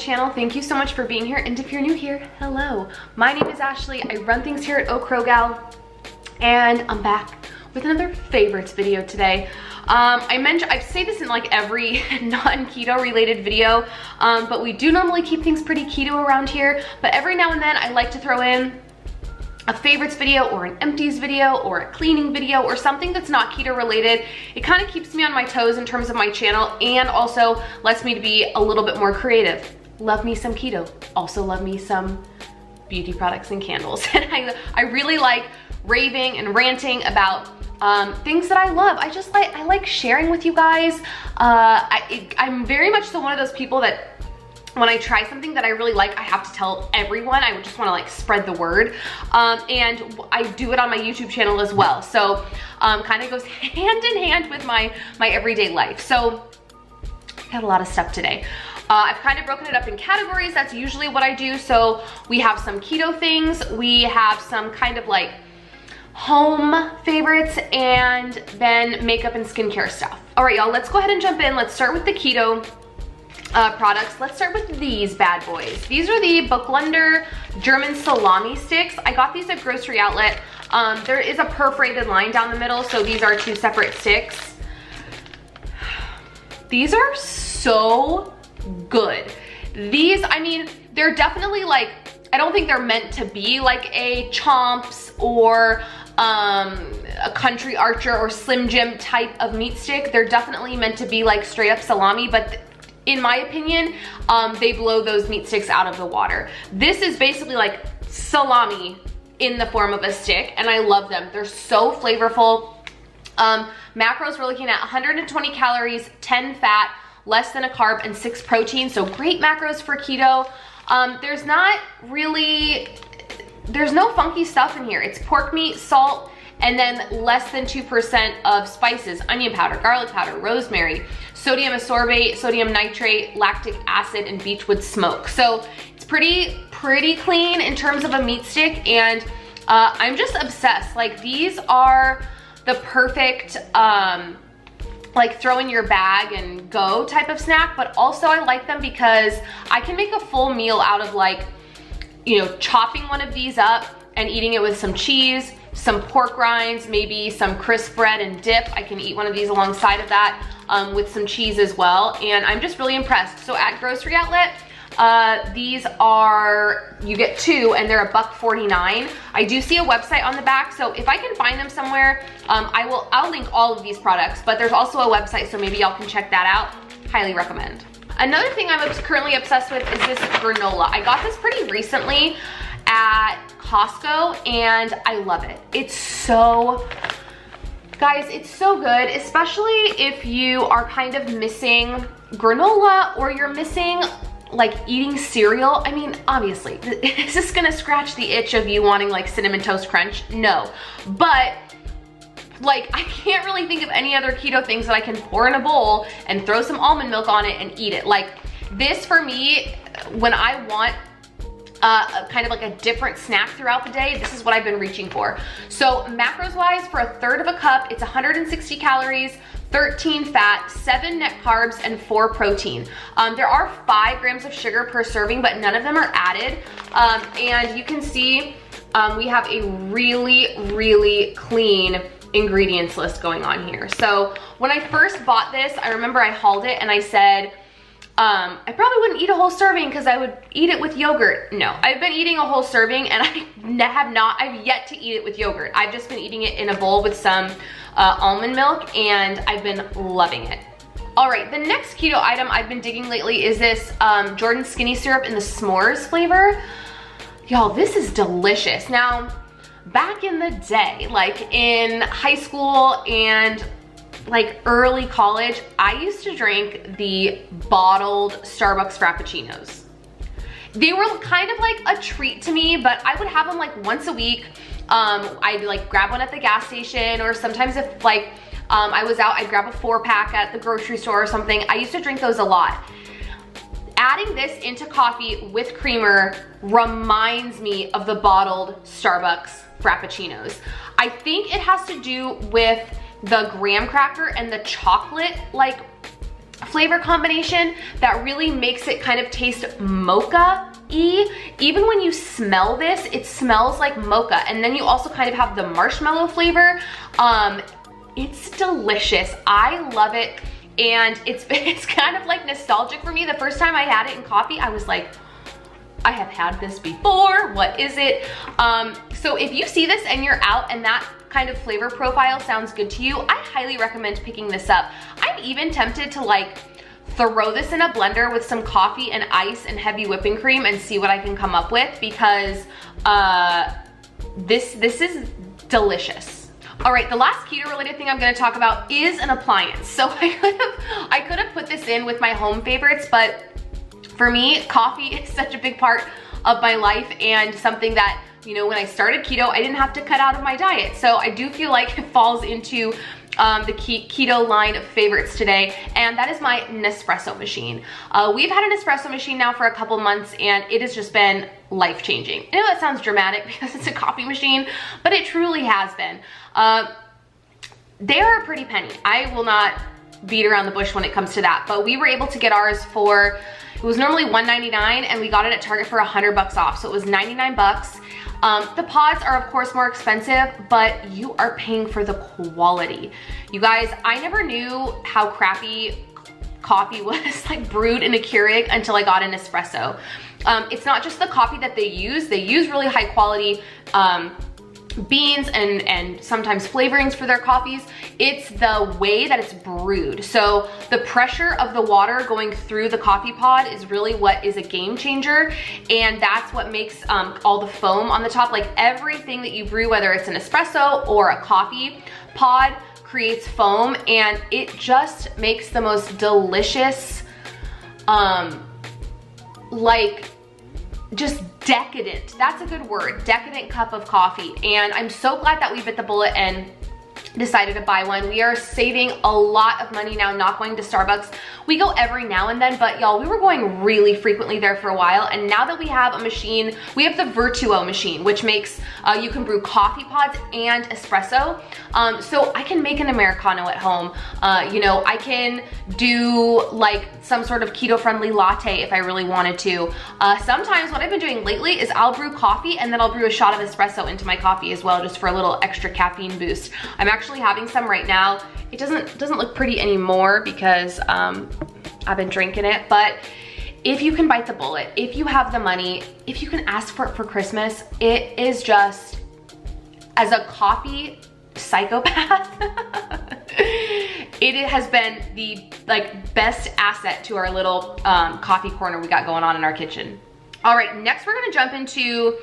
channel, thank you so much for being here. And if you're new here, hello. My name is Ashley. I run things here at Au Crow Gal, and I'm back with another favorites video today. I say this in like every non-keto related video, but we do normally keep things pretty keto around here. But every now and then I like to throw in a favorites video or an empties video or a cleaning video or something that's not keto related. It kind of keeps me on my toes in terms of my channel and also lets me to be a little bit more creative. Love me some keto. Also love me some beauty products and candles. And I really like raving and ranting about things that I love. I like sharing with you guys. I'm very much one of those people that when I try something that I really like, I have to tell everyone. I would just want to like spread the word. And I do it on my YouTube channel as well. So kind of goes hand in hand with my everyday life. So I got a lot of stuff today. I've kind of broken it up in categories. That's usually what I do. So we have some keto things. We have some kind of like home favorites, and then makeup and skincare stuff. All right, y'all, let's go ahead and jump in. Let's start with the keto products. Let's start with these bad boys. These are the Booklunder German salami sticks. I got these at Grocery Outlet. There is a perforated line down the middle, so these are two separate sticks. These are so good. These, I mean, they're definitely like, I don't think they're meant to be like a Chomps or a Country Archer or Slim Jim type of meat stick. They're definitely meant to be like straight up salami, but in my opinion, they blow those meat sticks out of the water. This is basically like salami in the form of a stick, and I love them. They're so flavorful. Macros, we're looking at 120 calories, 10 fat, less than a carb, and 6 protein. So great macros for keto. There's no funky stuff in here. It's pork meat, salt, and then less than 2% of spices, onion powder, garlic powder, rosemary, sodium ascorbate, sodium nitrate, lactic acid, and beechwood smoke. So it's pretty clean in terms of a meat stick, and I'm just obsessed. Like, these are the perfect like throw in your bag and go type of snack, but also I like them because I can make a full meal out of like, you know, chopping one of these up and eating it with some cheese, some pork rinds, maybe some crisp bread and dip. I can eat one of these alongside of that with some cheese as well, and I'm just really impressed. So at Grocery Outlet, these are, you get 2 and they're $1.49. I do see a website on the back, so if I can find them somewhere, I'll link all of these products, but there's also a website, so maybe y'all can check that out. Highly recommend. Another thing I'm currently obsessed with is this granola. I got this pretty recently at Costco and I love it. It's so, guys, it's so good, especially if you are kind of missing granola or you're missing like eating cereal. I mean, obviously, is this gonna scratch the itch of you wanting like Cinnamon Toast Crunch? No, but like, I can't really think of any other keto things that I can pour in a bowl and throw some almond milk on it and eat it. Like, this for me, when I want kind of like a different snack throughout the day, this is what I've been reaching for. So macros wise, for 1/3 of a cup, it's 160 calories, 13 fat, 7 net carbs, and 4 protein. There are 5 grams of sugar per serving, but none of them are added. And you can see we have a really clean ingredients list going on here. So when I first bought this, I remember I hauled it and I said, I probably wouldn't eat a whole serving because I would eat it with yogurt. No, I've been eating a whole serving and I've yet to eat it with yogurt. I've just been eating it in a bowl with some almond milk, and I've been loving it. All right, the next keto item I've been digging lately is this Jordan Skinny Syrup in the s'mores flavor. Y'all, this is delicious. Now, back in the day, like in high school and like early college, I used to drink the bottled Starbucks Frappuccinos. They were kind of like a treat to me, but I would have them like once a week. I'd like grab one at the gas station, or sometimes if like I was out, I'd grab a 4-pack at the grocery store or something. I used to drink those a lot. Adding this into coffee with creamer reminds me of the bottled Starbucks Frappuccinos. I think it has to do with the graham cracker and the chocolate like flavor combination that really makes it kind of taste mocha-y. Even when you smell this, it smells like mocha. And then you also kind of have the marshmallow flavor. It's delicious. I love it. And it's kind of like nostalgic for me. The first time I had it in coffee, I was like, I have had this before. What is it? So if you see this and you're out and that kind of flavor profile sounds good to you, I highly recommend picking this up. I'm even tempted to like throw this in a blender with some coffee and ice and heavy whipping cream and see what I can come up with, because this is delicious. All right, the last keto related thing I'm gonna talk about is an appliance. So I could have put this in with my home favorites, but for me, coffee is such a big part of my life and something that, you know, when I started keto, I didn't have to cut out of my diet. So I do feel like it falls into the keto line of favorites today, and that is my Nespresso machine. We've had a Nespresso machine now for a couple months, and it has just been life-changing. I know that sounds dramatic because it's a coffee machine, but it truly has been. They are a pretty penny. I will not beat around the bush when it comes to that, but we were able to get ours for, it was normally $199, and we got it at Target for $100 off, so it was 99 bucks. The pods are of course more expensive, but you are paying for the quality. You guys, I never knew how crappy coffee was like brewed in a Keurig until I got an espresso. It's not just the coffee that they use really high quality beans and sometimes flavorings for their coffees. It's the way that it's brewed. So the pressure of the water going through the coffee pod is really what is a game changer, and that's what makes all the foam on the top. Like everything that you brew, whether it's an espresso or a coffee pod, creates foam, and it just makes the most delicious like just decadent, that's a good word, decadent cup of coffee. And I'm so glad that we bit the bullet and decided to buy one. We are saving a lot of money now not going to Starbucks. We go every now and then, but y'all, we were going really frequently there for a while, and now that we have a machine, we have the Vertuo machine, which makes, you can brew coffee pods and espresso. So I can make an Americano at home. You know, I can do like some sort of keto-friendly latte if I really wanted to. Sometimes what I've been doing lately is I'll brew coffee and then I'll brew a shot of espresso into my coffee as well, just for a little extra caffeine boost. I'm actually having some right now. It doesn't look pretty anymore because I've been drinking it, but if you can bite the bullet, if you have the money, if you can ask for it for Christmas, it is just, as a coffee psychopath, it has been the like best asset to our little coffee corner we got going on in our kitchen. All right, next we're gonna jump into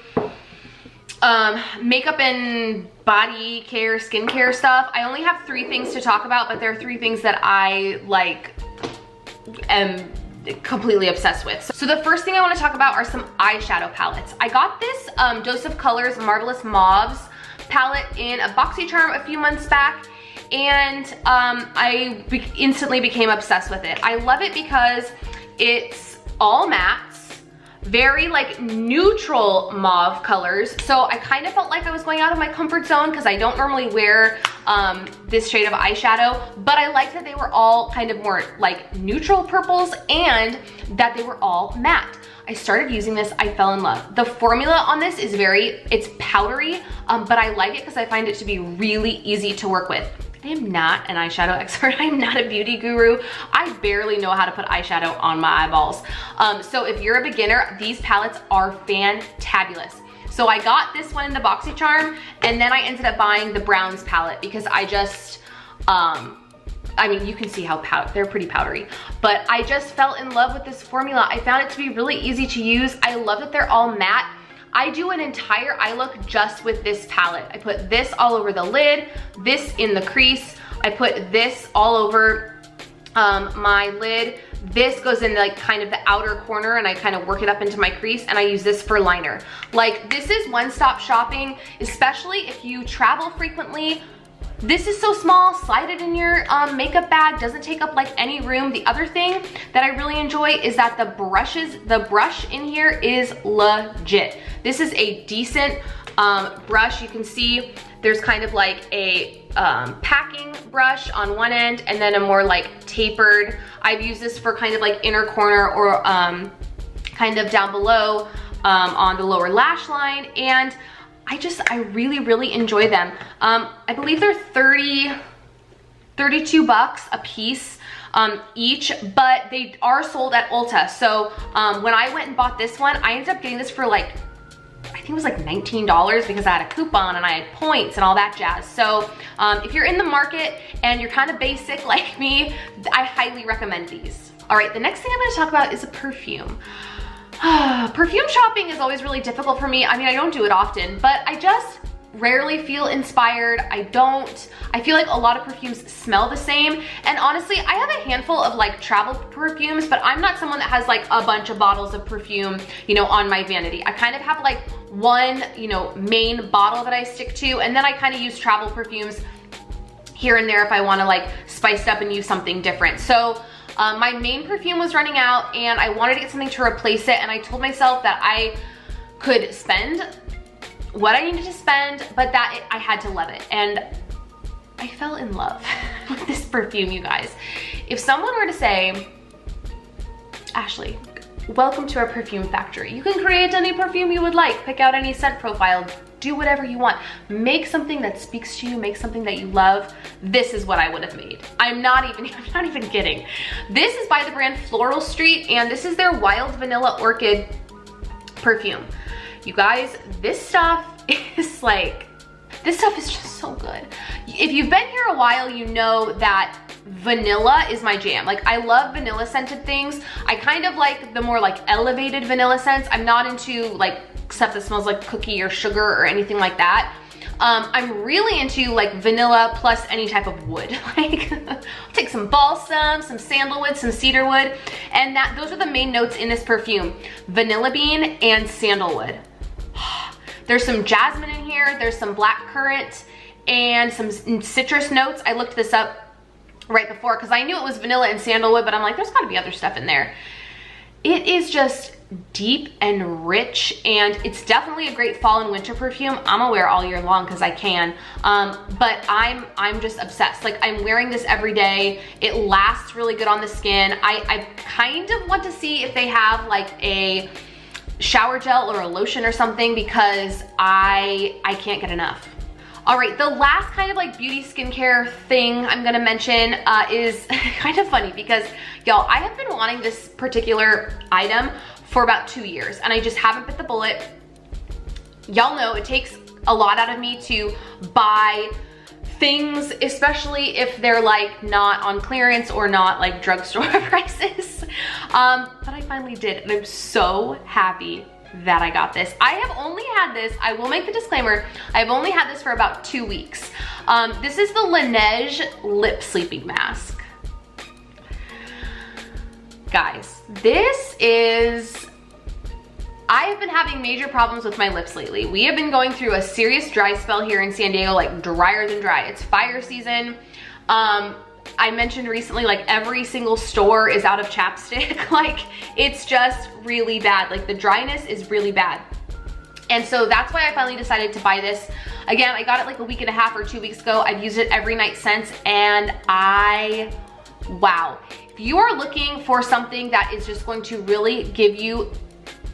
makeup and body care, skincare stuff. I only have 3 things to talk about, but there are 3 things that I like am completely obsessed with. So the first thing I want to talk about are some eyeshadow palettes. I got this Dose of Colors Marvelous Mauves palette in a Boxycharm a few months back, and I instantly became obsessed with it. I love it because it's all mattes, very like neutral mauve colors. So I kind of felt like I was going out of my comfort zone because I don't normally wear this shade of eyeshadow, but I liked that they were all kind of more like neutral purples and that they were all matte. I started using this, I fell in love. The formula on this is it's powdery, but I like it because I find it to be really easy to work with. I am not an eyeshadow expert. I'm not a beauty guru. I barely know how to put eyeshadow on my eyeballs. So if you're a beginner, these palettes are fantabulous. So I got this one in the Boxycharm, and then I ended up buying the Browns palette because I just, I mean, you can see how they're pretty powdery, but I just fell in love with this formula. I found it to be really easy to use. I love that they're all matte. I do an entire eye look just with this palette. I put this all over the lid, this in the crease. I put this all over my lid. This goes in like kind of the outer corner, and I kind of work it up into my crease, and I use this for liner. Like, this is one-stop shopping, especially if you travel frequently. This is so small, slide it in your makeup bag, doesn't take up like any room. The other thing that I really enjoy is that the brush in here is legit. This is a decent brush. You can see there's kind of like a packing brush on one end and then a more like tapered. I've used this for kind of like inner corner or kind of down below on the lower lash line, and I really enjoy them. I believe they're 32 bucks a piece each, but they are sold at Ulta. So when I went and bought this one, I ended up getting this for like, I think it was like $19 because I had a coupon and I had points and all that jazz. So if you're in the market and you're kind of basic like me, I highly recommend these. All right, the next thing I'm gonna talk about is a perfume. Perfume shopping is always really difficult for me. I mean, I don't do it often, but I just rarely feel inspired. I feel like a lot of perfumes smell the same. And honestly, I have a handful of like travel perfumes, but I'm not someone that has like a bunch of bottles of perfume, you know, on my vanity. I kind of have like one, you know, main bottle that I stick to, and then I kind of use travel perfumes here and there if I want to like spice it up and use something different. So my main perfume was running out and I wanted to get something to replace it, and I told myself that I could spend what I needed to spend, but that I had to love it. And I fell in love with this perfume, you guys. If someone were to say, Ashley, welcome to our perfume factory. You can create any perfume you would like, pick out any scent profile, do whatever you want. Make something that speaks to you, make something that you love. This is what I would have made. I'm not even kidding. This is by the brand Floral Street, and this is their Wild Vanilla Orchid perfume. You guys, this stuff is just so good. If you've been here a while, you know that vanilla is my jam. Like, I love vanilla scented things. I kind of like the more like elevated vanilla scents. I'm not into like stuff that smells like cookie or sugar or anything like that. I'm really into like vanilla plus any type of wood. Like, I'll take some balsam, some sandalwood, some cedarwood, and those are the main notes in this perfume: vanilla bean and sandalwood. There's some jasmine in here, there's some black currant, and some citrus notes. I looked this up right before because I knew it was vanilla and sandalwood, but I'm like, there's gotta be other stuff in there. It is just deep and rich, and it's definitely a great fall and winter perfume. I'm gonna wear all year long because I can, but I'm just obsessed. Like, I'm wearing this every day. It lasts really good on the skin. I kind of want to see if they have like a shower gel or a lotion or something, because I can't get enough. All right, the last kind of like beauty skincare thing I'm gonna mention is kind of funny because, y'all, I have been wanting this particular item for about 2 years and I just haven't bit the bullet. Y'all know it takes a lot out of me to buy things, especially if they're like not on clearance or not like drugstore prices. But I finally did, and I'm so happy that I got this. I have only had this, I will make the disclaimer, I've only had this for about 2 weeks. This is the Laneige Lip Sleeping Mask. Guys, I have been having major problems with my lips lately. We have been going through a serious dry spell here in San Diego, like drier than dry. It's fire season. I mentioned recently, like every single store is out of chapstick. Like, it's just really bad. Like, the dryness is really bad. And so that's why I finally decided to buy this. Again, I got it like a week and a half or 2 weeks ago. I've used it every night since, and wow. If you are looking for something that is just going to really give you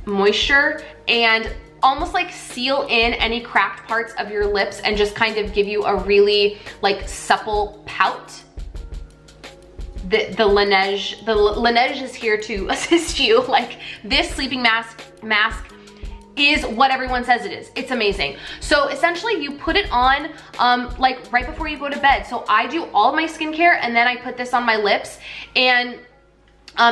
moisture and almost like seal in any cracked parts of your lips and just kind of give you a really like supple pout, the Laneige is here to assist you. Like, this sleeping mask is what everyone says it is. It's amazing. So essentially you put it on like right before you go to bed. So I do all of my skincare and then I put this on my lips, and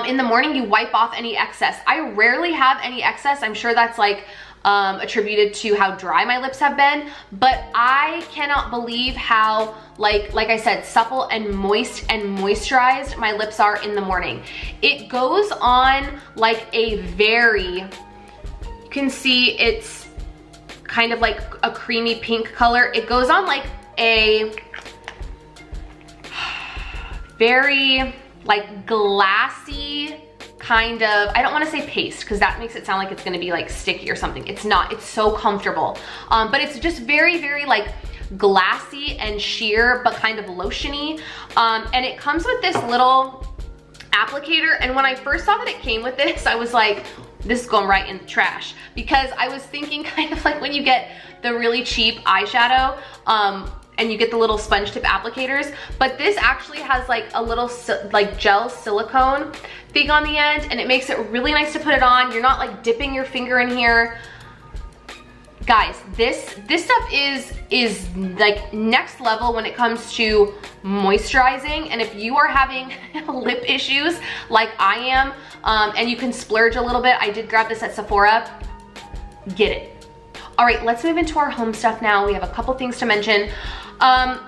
in the morning you wipe off any excess. I rarely have any excess. I'm sure that's like attributed to how dry my lips have been, but I cannot believe how like I said, supple and moist and moisturized my lips are in the morning. It goes on like a very, you can see it's kind of like a creamy pink color. It goes on like a very like glassy kind of, I don't want to say paste because that makes it sound like it's going to be like sticky or something. It's not. It's so comfortable. But it's just very, very like glassy and sheer, but kind of lotiony. And it comes with this little applicator. And when I first saw that it came with this, I was like, this is going right in the trash, because I was thinking kind of like when you get the really cheap eyeshadow, and you get the little sponge tip applicators, but this actually has like a little like gel silicone thing on the end, and it makes it really nice to put it on. You're not like dipping your finger in here. Guys, this stuff is like next level when it comes to moisturizing. And if you are having lip issues like I am, and you can splurge a little bit, I did grab this at Sephora, get it. All right, let's move into our home stuff now. We have a couple things to mention.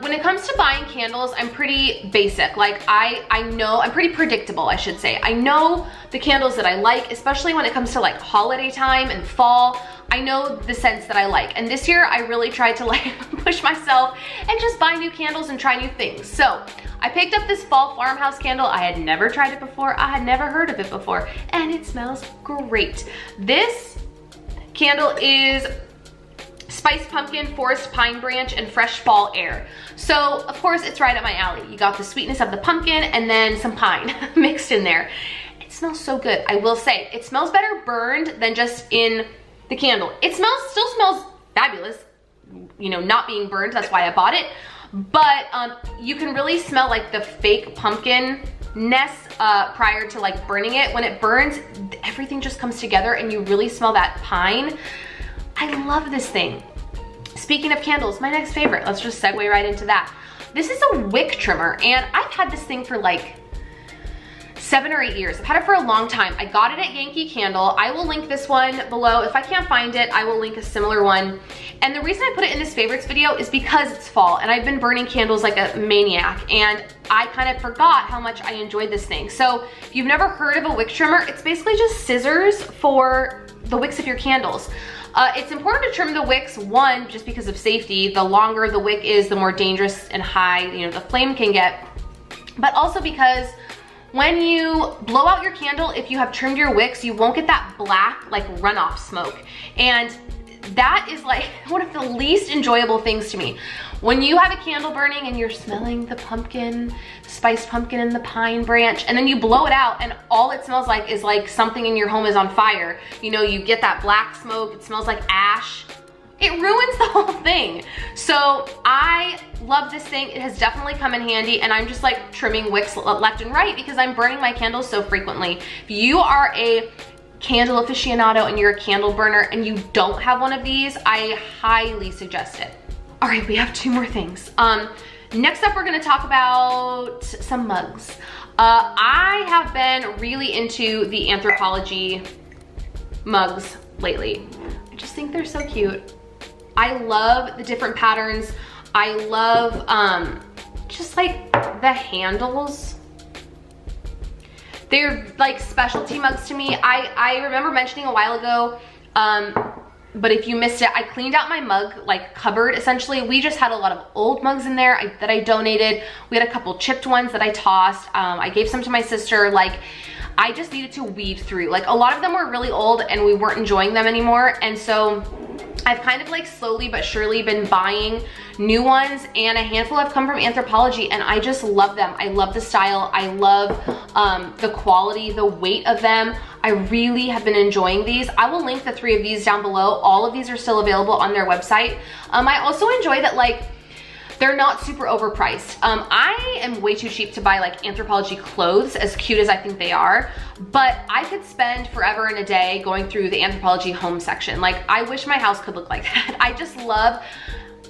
When it comes to buying candles, I'm pretty basic. Like I know, I'm pretty predictable, I should say. I know the candles that I like, especially when it comes to like holiday time and fall. I know the scents that I like. And this year I really tried to like push myself and just buy new candles and try new things. So I picked up this fall farmhouse candle. I had never tried it before. I had never heard of it before, and it smells great. This candle is spiced pumpkin, forest pine branch, and fresh fall air. So of course it's right up my alley. You got the sweetness of the pumpkin and then some pine mixed in there. It smells so good. I will say it smells better burned than just in the candle. It still smells fabulous, you know, not being burned. That's why I bought it. But you can really smell like the fake pumpkin-ness prior to like burning it. When it burns, everything just comes together and you really smell that pine. I love this thing. Speaking of candles, my next favorite, let's just segue right into that. This is a wick trimmer, and I've had this thing for like 7 or 8 years. I've had it for a long time. I got it at Yankee Candle. I will link this one below. If I can't find it, I will link a similar one. And the reason I put it in this favorites video is because it's fall and I've been burning candles like a maniac, and I kind of forgot how much I enjoyed this thing. So if you've never heard of a wick trimmer, it's basically just scissors for the wicks of your candles. It's important to trim the wicks, one, just because of safety. The longer the wick is, the more dangerous and high, you know, the flame can get. But also because when you blow out your candle, if you have trimmed your wicks, you won't get that black, like runoff smoke. And that is like one of the least enjoyable things to me. When you have a candle burning and you're smelling the pumpkin, spiced pumpkin and the pine branch, and then you blow it out and all it smells like is like something in your home is on fire. You know, you get that black smoke, it smells like ash. It ruins the whole thing. So I love this thing. It has definitely come in handy, and I'm just like trimming wicks left and right because I'm burning my candles so frequently. If you are a candle aficionado and you're a candle burner and you don't have one of these, I highly suggest it. All right, we have 2 more things. Next up, we're gonna talk about some mugs. I have been really into the Anthropologie mugs lately. I just think they're so cute. I love the different patterns. I love just like the handles. They're like specialty mugs to me. I remember mentioning a while ago, but if you missed it, I cleaned out my mug like cupboard essentially. We just had a lot of old mugs in there that I donated. We had a couple chipped ones that I tossed. I gave some to my sister. Like, I just needed to weed through. Like, a lot of them were really old and we weren't enjoying them anymore. And so I've kind of like slowly but surely been buying new ones, and a handful have come from Anthropologie, and I just love them. I love the style. I love the quality, the weight of them. I really have been enjoying these. I will link the 3 of these down below. All of these are still available on their website. I also enjoy that like they're not super overpriced. I am way too cheap to buy like Anthropologie clothes, as cute as I think they are, but I could spend forever and a day going through the Anthropologie home section. Like, I wish my house could look like that. I just love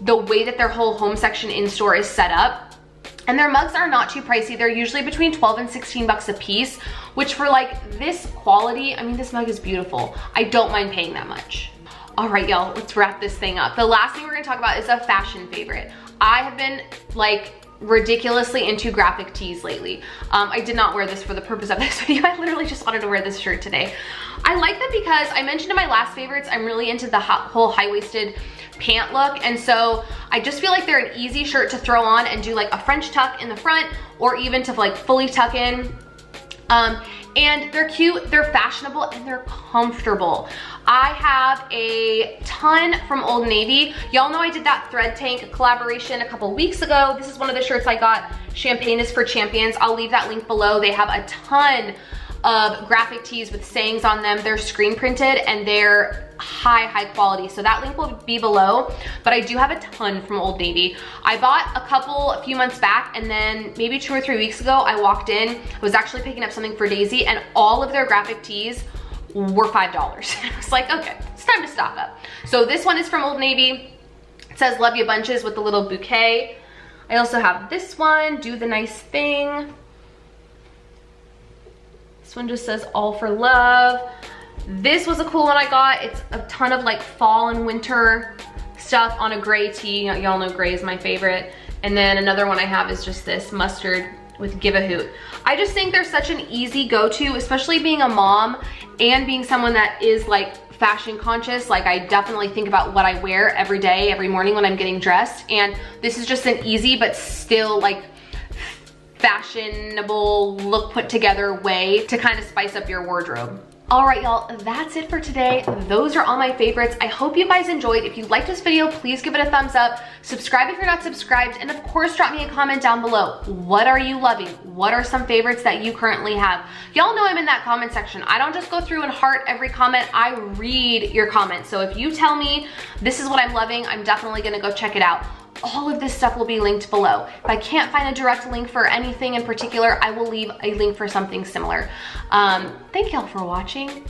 the way that their whole home section in store is set up. And their mugs are not too pricey. They're usually between 12 and 16 bucks a piece, which for like this quality, I mean, this mug is beautiful. I don't mind paying that much. All right, y'all, let's wrap this thing up. The last thing we're gonna talk about is a fashion favorite. I have been like ridiculously into graphic tees lately. I did not wear this for the purpose of this video. I literally just wanted to wear this shirt today. I like them because I mentioned in my last favorites, I'm really into the whole high-waisted pant look, and so I just feel like they're an easy shirt to throw on and do like a French tuck in the front, or even to like fully tuck in. And they're cute, they're fashionable, and they're comfortable. I have a ton from Old Navy. Y'all know I did that thread tank collaboration a couple weeks ago. This is one of the shirts I got. Champagne is for champions. I'll leave that link below. They have a ton of graphic tees with sayings on them. They're screen printed and they're high quality. So that link will be below, but I do have a ton from Old Navy. I bought a few months back, and then maybe 2 or 3 weeks ago, I walked in, I was actually picking up something for Daisy, and all of their graphic tees were $5. I was like, okay, it's time to stock up. So this one is from Old Navy. It says love you bunches with the little bouquet. I also have this one, do the nice thing. This one just says all for love. This was a cool one I got. It's a ton of like fall and winter stuff on a gray tee. Y'all know gray is my favorite. And then another one I have is just this mustard with Give a Hoot. I just think they're such an easy go-to, especially being a mom and being someone that is like fashion conscious. Like I definitely think about what I wear every day, every morning when I'm getting dressed. And this is just an easy but still like fashionable, look put together way to kind of spice up your wardrobe. All right, y'all, that's it for today. Those are all my favorites. I hope you guys enjoyed. If you liked this video, please give it a thumbs up. Subscribe if you're not subscribed. And of course, drop me a comment down below. What are you loving? What are some favorites that you currently have? Y'all know I'm in that comment section. I don't just go through and heart every comment. I read your comments. So if you tell me this is what I'm loving, I'm definitely gonna go check it out. All of this stuff will be linked below. If I can't find a direct link for anything in particular, I will leave a link for something similar. Thank y'all for watching.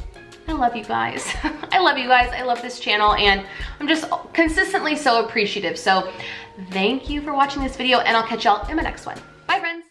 I love you guys. I love you guys. I love this channel, and I'm just consistently so appreciative. So thank you for watching this video, and I'll catch y'all in my next one. Bye, friends.